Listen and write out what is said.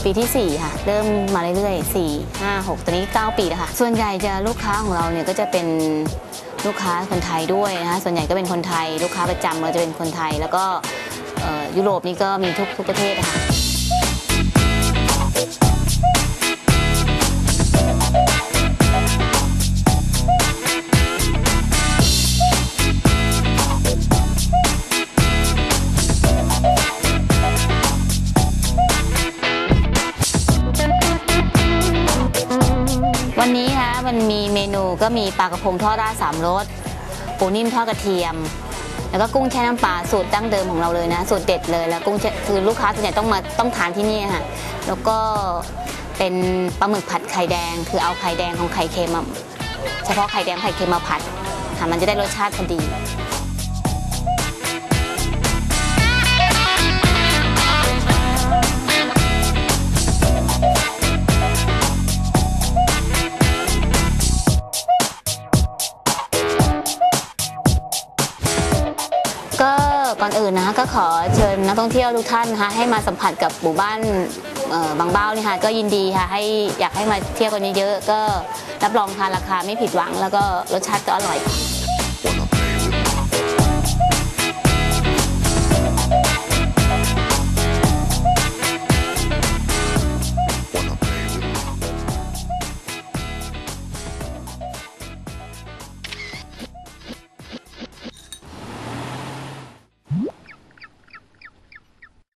ปีที่4ค่ะเริ่มมาเรื่อยๆ4 5 6ตอนนี้9 ปีแล้วค่ะส่วนใหญ่จะลูกค้าของเราเนี่ยก็จะเป็นลูกค้าคนไทยด้วยนะคะส่วนใหญ่ก็เป็นคนไทยลูกค้าประจำเราจะเป็นคนไทยแล้วก็ยุโรปนี่ก็มีทุกประเทศค่ะวันนี้ค่ะมันมีเมนูก็มีปลากระพงทอดราด3 รสปูนิ่มทอดกระเทียมแล้วก็กุ้งแช่น้ำปลาสูตรดั้งเดิมของเราเลยนะสูตรเด็ดเลยแล้วกุ้งคือลูกค้าส่วนใหญ่ต้องทานที่นี่ค่ะแล้วก็เป็นปลาหมึกผัดไข่แดงคือเอาไข่แดงของไข่เค็มเฉพาะไข่แดงไข่เค็มมาผัดค่ะมันจะได้รสชาติพอดีก็ก่อนอื่นนะคะก็ขอเชิญนักท่องเที่ยวทุกท่านนะคะให้มาสัมผัสกับหมู่บ้านบางเบ้านี่ค่ะก็ยินดีค่ะอยากให้มาเที่ยวกันเยอะๆก็รับรองค่ะราคาไม่ผิดหวังแล้วก็รสชาติก็อร่อย